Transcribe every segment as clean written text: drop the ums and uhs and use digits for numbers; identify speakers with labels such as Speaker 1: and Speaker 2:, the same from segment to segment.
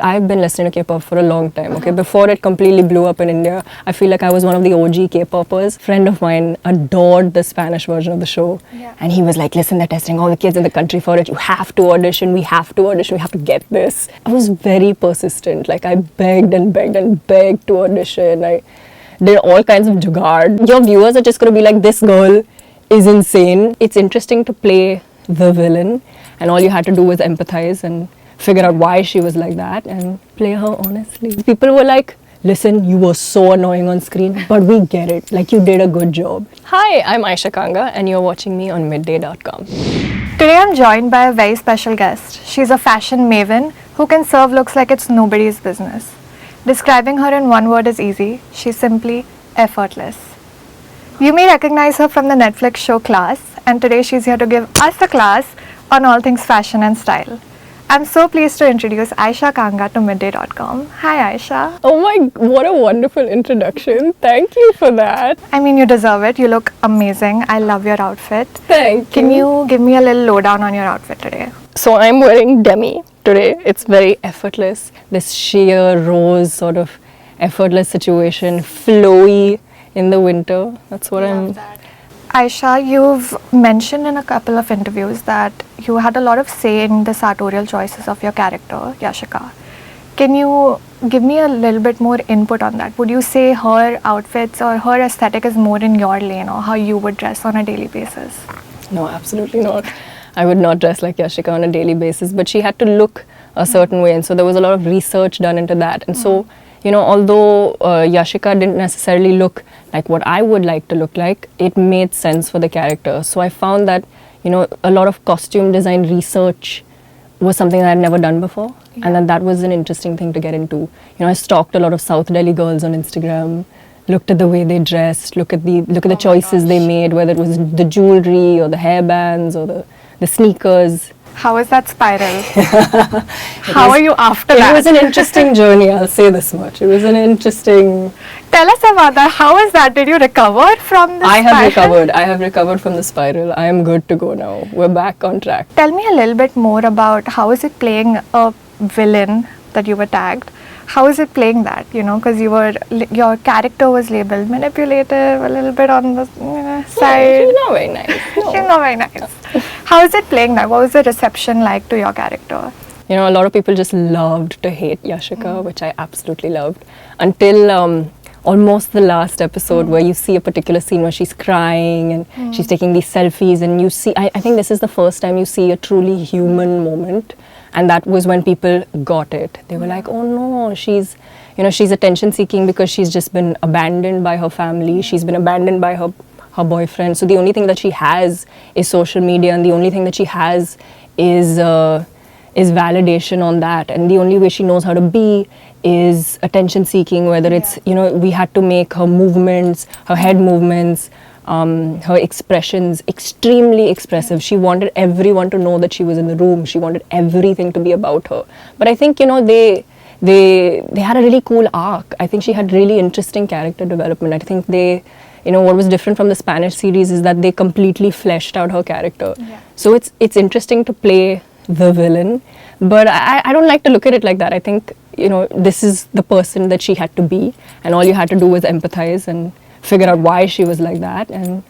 Speaker 1: I've been listening to K-pop for a long time, okay? Before it completely blew up in India, I feel like I was one of the OG K-popers. A friend of mine adored the Spanish version of the show. Yeah. And he was like, listen, they're testing all the kids in the country for it. You have to audition. We have to audition. We have to get this. I was very persistent. Like, I begged and begged and begged to audition. I did all kinds of jugaad. Your viewers are just going to be like, this girl is insane. It's interesting to play the villain. And all you had to do was empathize and figure out why she was like that and play her honestly. People were like, listen, you were so annoying on screen, but we get it. Like, you did a good job. Hi, I'm Ayesha Kanga and you're watching me on midday.com.
Speaker 2: Today I'm joined by a very special guest. She's a fashion maven who can serve looks like it's nobody's business. Describing her in one word is easy. She's simply effortless. You may recognize her from the Netflix show Class, and today she's here to give us a class on all things fashion and style. I'm so pleased to introduce Ayesha Kanga to midday.com. Hi Ayesha.
Speaker 1: Oh my, what a wonderful introduction. Thank you for that.
Speaker 2: I mean, you deserve it. You look amazing. I love your outfit.
Speaker 1: Thank you.
Speaker 2: Can you give me a little lowdown on your outfit today?
Speaker 1: So I'm wearing demi today. It's very effortless. This sheer rose sort of effortless situation, flowy in the winter. That's what I'm...
Speaker 2: Ayesha, you've mentioned in a couple of interviews that you had a lot of say in the sartorial choices of your character, Yashika. Can you give me a little bit more input on that? Would you say her outfits or her aesthetic is more in your lane, or how you would dress on a daily basis?
Speaker 1: No, absolutely not. I would not dress like Yashika on a daily basis, but she had to look a certain way, and so there was a lot of research done into that. And so, you know, although Yashika didn't necessarily look like what I would like to look like, it made sense for the character. So I found that, you know, a lot of costume design research was something that I'd never done before. Yeah. And then that was an interesting thing to get into. You know, I stalked a lot of South Delhi girls on Instagram, looked at the way they dressed, look at the choices they made, whether it was the jewelry or the hairbands or the sneakers.
Speaker 2: How is that spiral? How are you after that?
Speaker 1: It was an interesting journey, I'll say this much. It was an interesting...
Speaker 2: Tell us about that. How is that? Did you recover from the spiral?
Speaker 1: I have recovered from the spiral. I am good to go now. We're back on track.
Speaker 2: Tell me a little bit more about how is it playing a villain that you were tagged. How is it playing that, you know, because your character was labeled manipulative, a little bit on the side.
Speaker 1: She's not very nice. No.
Speaker 2: She's not very nice. How is it playing that? What was the reception like to your character?
Speaker 1: You know, a lot of people just loved to hate Yashika, which I absolutely loved. Until almost the last episode where you see a particular scene where she's crying and she's taking these selfies, and you see, I think this is the first time you see a truly human moment. And that was when people got it. They were like, oh no, she's attention seeking because she's just been abandoned by her family. She's been abandoned by her boyfriend. So the only thing that she has is social media, and the only thing that she has is validation on that. And the only way she knows how to be is attention seeking, whether it's, you know, we had to make her movements, her head movements, her expressions extremely expressive. She wanted everyone to know that she was in the room. She wanted everything to be about her. But I think, you know, they had a really cool arc. I think she had really interesting character development. I think you know, what was different from the Spanish series is that they completely fleshed out her character. Yeah. So it's interesting to play the villain, but I don't like to look at it like that. I think, you know, this is the person that she had to be, and all you had to do was empathize and figure out why she was like that and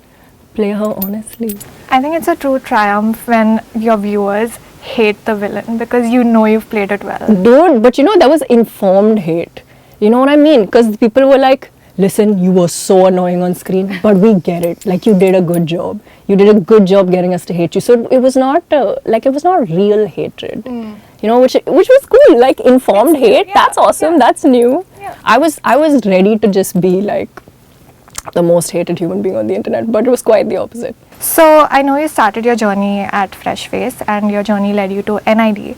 Speaker 1: play her honestly.
Speaker 2: I think it's a true triumph when your viewers hate the villain because you know you've played it well.
Speaker 1: Dude, but you know, that was informed hate. You know what I mean? Because people were like, listen, you were so annoying on screen, but we get it. Like, you did a good job. You did a good job getting us to hate you. So it was not real hatred. You know, which was cool. Like, informed hate, yeah, that's awesome. Yeah. That's new. Yeah. I was ready to just be like the most hated human being on the internet, but it was quite the opposite.
Speaker 2: So I know you started your journey at Freshface and your journey led you to NID.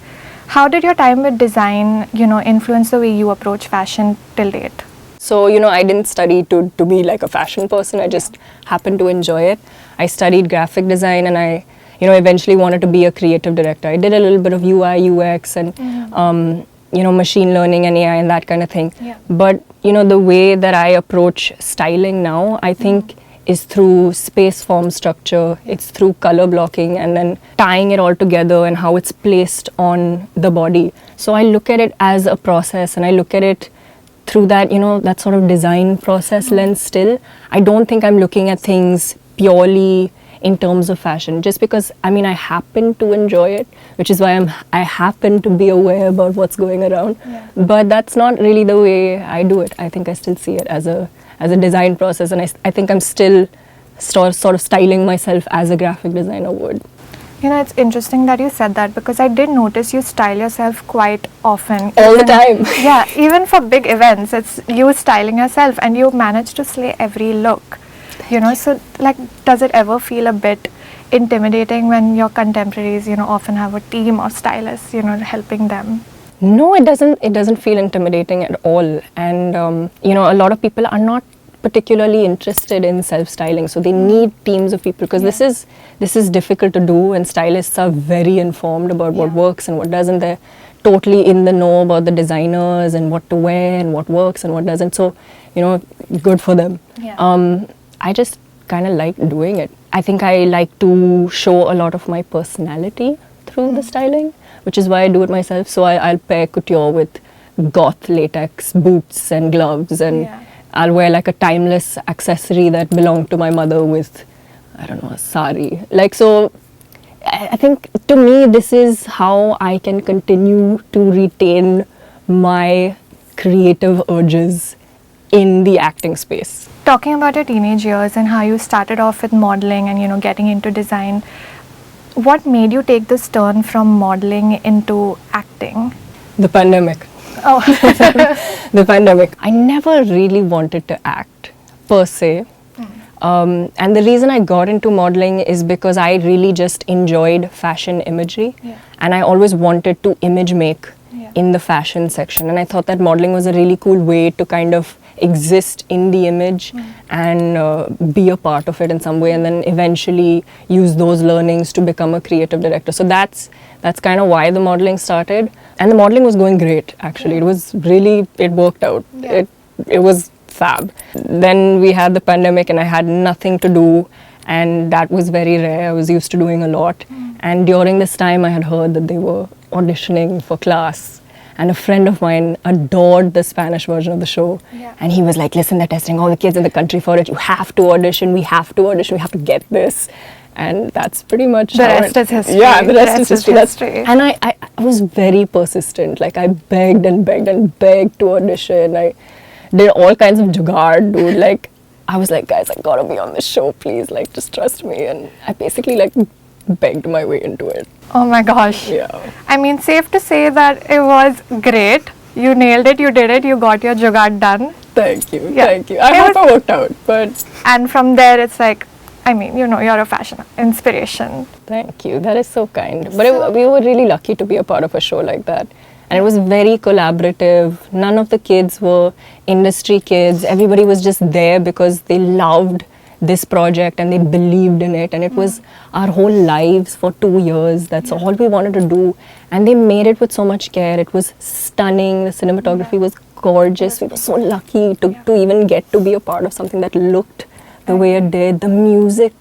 Speaker 2: How did your time with design, you know, influence the way you approach fashion till date?
Speaker 1: So, you know, I didn't study to be like a fashion person. I just happened to enjoy it. I studied graphic design, and I, you know, eventually wanted to be a creative director. I did a little bit of UI, UX, and you know, machine learning and AI and that kind of thing. Yeah. But, you know, the way that I approach styling now, I think is through space form structure, it's through color blocking and then tying it all together and how it's placed on the body. So I look at it as a process, and I look at it through that, that sort of design process lens still. I don't think I'm looking at things purely in terms of fashion, just because I happen to enjoy it, which is why I happen to be aware about what's going around.
Speaker 2: Yeah.
Speaker 1: But that's not really the way I do it. I think I still see it as a design process, and I think I'm still sort of styling myself as a graphic designer would.
Speaker 2: It's interesting that you said that, because I did notice you style yourself quite often.
Speaker 1: All the time.
Speaker 2: Yeah, even for big events, it's you styling yourself, and you manage to slay every look. So does it ever feel a bit intimidating when your contemporaries, often have a team of stylists, helping them?
Speaker 1: No, it doesn't. It doesn't feel intimidating at all. And a lot of people are not particularly interested in self-styling, so they need teams of people, because this is difficult to do, and stylists are very informed about what works and what doesn't. They're totally in the know about the designers and what to wear and what works and what doesn't. So, good for them.
Speaker 2: Yeah.
Speaker 1: I just kind of like doing it. I think I like to show a lot of my personality through the styling, which is why I do it myself. So I'll pair couture with goth latex boots and gloves, and I'll wear like a timeless accessory that belonged to my mother with, I don't know, a sari. So I think to me this is how I can continue to retain my creative urges in the acting space.
Speaker 2: Talking about your teenage years and how you started off with modeling and getting into design, what made you take this turn from modeling into acting?
Speaker 1: The pandemic.
Speaker 2: Oh.
Speaker 1: The pandemic. I never really wanted to act per se. And the reason I got into modeling is because I really just enjoyed fashion imagery.
Speaker 2: Yeah.
Speaker 1: And I always wanted to image make in the fashion section. And I thought that modeling was a really cool way to kind of exist in the image and be a part of it in some way, and then eventually use those learnings to become a creative director. So that's kind of why the modeling started. And the modeling was going great, actually. It worked out.
Speaker 2: Yeah.
Speaker 1: It was fab. Then we had the pandemic and I had nothing to do, and that was very rare. I was used to doing a lot. And during this time I had heard that they were auditioning for Class. And a friend of mine adored the Spanish version of the show.
Speaker 2: Yeah.
Speaker 1: And he was like, listen, they're testing all the kids in the country for it. You have to audition. We have to audition. We have to get this. And that's pretty much
Speaker 2: the rest is history.
Speaker 1: Yeah, the rest is history. And I was very persistent. I begged and begged and begged to audition. I did all kinds of jugaad, dude. I was like, guys, I gotta be on this show, please. Just trust me. And I basically begged my way into it.
Speaker 2: Oh my gosh.
Speaker 1: Yeah.
Speaker 2: Safe to say that it was great. You nailed it, you did it, you got your jugaad done.
Speaker 1: Thank you,
Speaker 2: Yeah.
Speaker 1: thank you. I hope it worked out, but...
Speaker 2: And from there it's you're a fashion inspiration.
Speaker 1: Thank you, that is so kind. But we were really lucky to be a part of a show like that. And it was very collaborative. None of the kids were industry kids. Everybody was just there because they loved this project and they believed in it, and it was our whole lives for 2 years. That's all we wanted to do, and they made it with so much care. It was stunning. The cinematography was gorgeous. We were so lucky to even get to be a part of something that looked the way it did. The music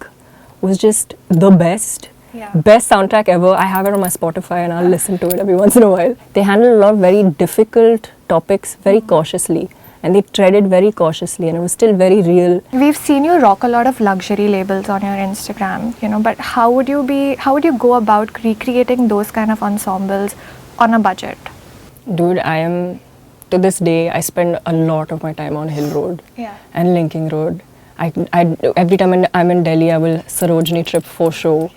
Speaker 1: was just the best. Best soundtrack ever. I have it on my Spotify and I'll listen to it every once in a while. They handled a lot of very difficult topics very cautiously. And they treaded very cautiously, and it was still very real.
Speaker 2: We've seen you rock a lot of luxury labels on your Instagram, but how would you go about recreating those kind of ensembles on a budget?
Speaker 1: Dude, to this day, I spend a lot of my time on Hill Road and Linking Road. Every time I'm in Delhi, I will Sarojini trip for show.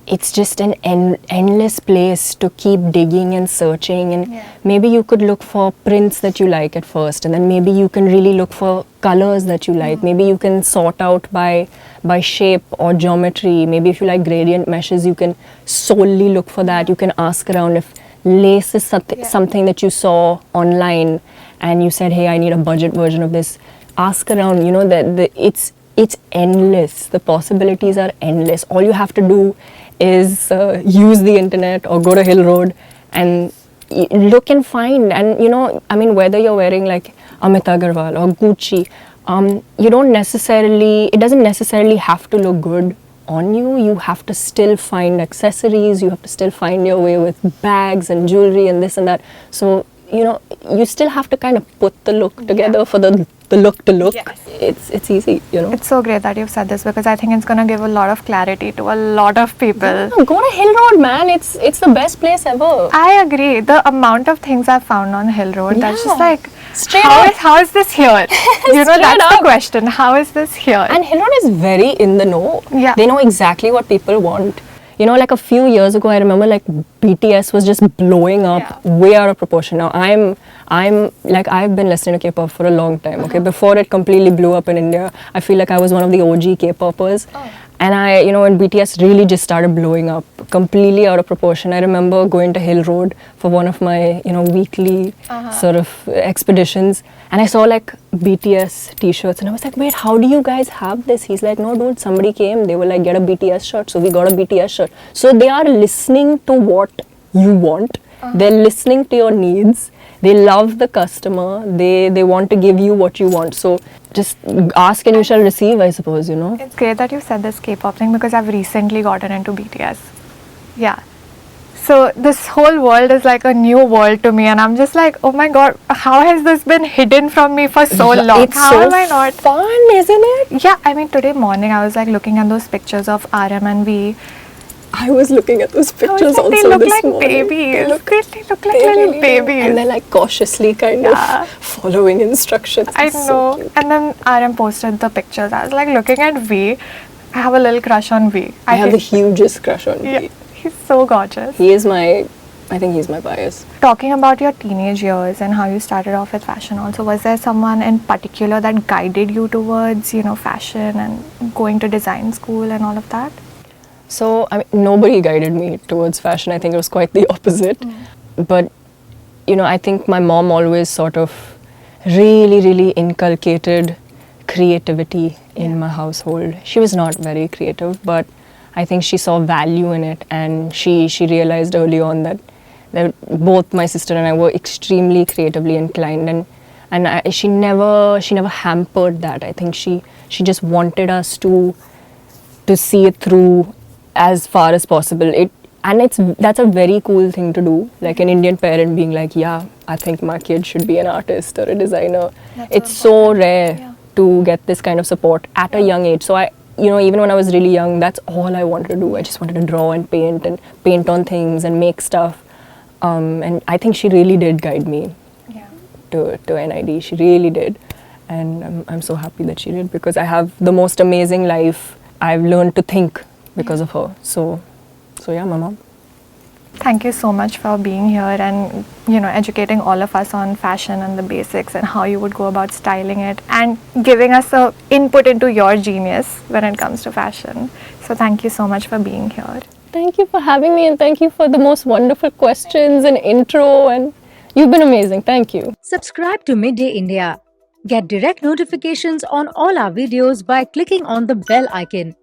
Speaker 1: It's just an endless place to keep digging and searching, and maybe you could look for prints that you like at first, and then maybe you can really look for colors that you like. Maybe you can sort out by shape or geometry. Maybe if you like gradient meshes, you can solely look for that. You can ask around if lace is something that you saw online and you said, hey, I need a budget version of this. Ask around, it's endless. The possibilities are endless. All you have to do is use the internet or go to Hill Road and look and find. And whether you're wearing like Amit Agarwal or Gucci you don't necessarily, it doesn't necessarily have to look good on you. You have to still find accessories, you have to still find your way with bags and jewelry and this and that. So, you know, you still have to kind of put the look together for the look to look.
Speaker 2: Yes.
Speaker 1: It's easy, you know.
Speaker 2: It's so great that you've said this because I think it's going to give a lot of clarity to a lot of people.
Speaker 1: Yeah, go to Hill Road, man. It's the best place ever.
Speaker 2: I agree. The amount of things I've found on Hill Road, that's just
Speaker 1: Yeah.
Speaker 2: like,
Speaker 1: Straight
Speaker 2: how
Speaker 1: up.
Speaker 2: how is this here? You know,
Speaker 1: Straight
Speaker 2: that's the
Speaker 1: up.
Speaker 2: question. How is this here?
Speaker 1: And Hill Road is very in the know.
Speaker 2: Yeah.
Speaker 1: They know exactly what people want. You know, like a few years ago, I remember like BTS was just blowing up way out of proportion. Now I'm like, I've been listening to K-pop for a long time. Okay, before it completely blew up in India, I feel like I was one of the OG K-popers. And I, you know, when BTS really just started blowing up, completely out of proportion. I remember going to Hill Road for one of my, you know, weekly sort of expeditions, and I saw like BTS t-shirts, and I was like, wait, how do you guys have this? He's like, no, dude, somebody came. They were like, get a BTS shirt, so we got a BTS shirt. So they are listening to what you want. They're listening to your needs. They love the customer. They want to give you what you want. So just ask and you shall receive, I suppose, you know.
Speaker 2: It's great that you said this K-pop thing because I've recently gotten into BTS. Yeah. So this whole world is like a new world to me, and I'm just like, oh my god, how has this been hidden from me for so long?
Speaker 1: It's
Speaker 2: how
Speaker 1: so
Speaker 2: am I not?
Speaker 1: fun, isn't it?
Speaker 2: Yeah, I mean, today morning I was like looking at those pictures of RM and V.
Speaker 1: I was looking at those
Speaker 2: I was
Speaker 1: pictures
Speaker 2: like,
Speaker 1: also
Speaker 2: they look
Speaker 1: this
Speaker 2: like
Speaker 1: morning.
Speaker 2: babies. They look like
Speaker 1: They
Speaker 2: little
Speaker 1: really do.
Speaker 2: babies.
Speaker 1: And they're like cautiously kind
Speaker 2: Yeah.
Speaker 1: of following instructions.
Speaker 2: I
Speaker 1: It's so
Speaker 2: know.
Speaker 1: cute.
Speaker 2: And then RM posted the pictures. I was like looking at V. I have a little crush on V.
Speaker 1: I have the
Speaker 2: think-
Speaker 1: hugest crush on
Speaker 2: Yeah,
Speaker 1: V.
Speaker 2: he's so gorgeous.
Speaker 1: I think he's my bias.
Speaker 2: Talking about your teenage years and how you started off with fashion also, was there someone in particular that guided you towards, you know, fashion and going to design school and all of that?
Speaker 1: So, I mean, nobody guided me towards fashion. I think it was quite the opposite. But, you know, I think my mom always sort of really inculcated creativity in my household. She was not very creative, but I think she saw value in it, and she realized early on that both my sister and I were extremely creatively inclined, and she never hampered that. I think she just wanted us to see it through as far as possible. That's a very cool thing to do, like an Indian parent being like, yeah, I think my kid should be an artist or a designer. It's so rare to get this kind of support at a young age. So you know, even when I was really young, that's all I wanted to do. I just wanted to draw and paint on things and make stuff. And I think she really did guide me to NID. She really did. And I'm so happy that she did, because I have the most amazing life. I've learned to think because of her. So yeah, my mom.
Speaker 2: Thank you so much for being here and, you know, educating all of us on fashion and the basics and how you would go about styling it and giving us a input into your genius when it comes to fashion. So thank you so much for being here.
Speaker 1: Thank you for having me, and thank you for the most wonderful questions and intro, and you've been amazing. Thank you.
Speaker 3: Subscribe to Midday India. Get direct notifications on all our videos by clicking on the bell icon.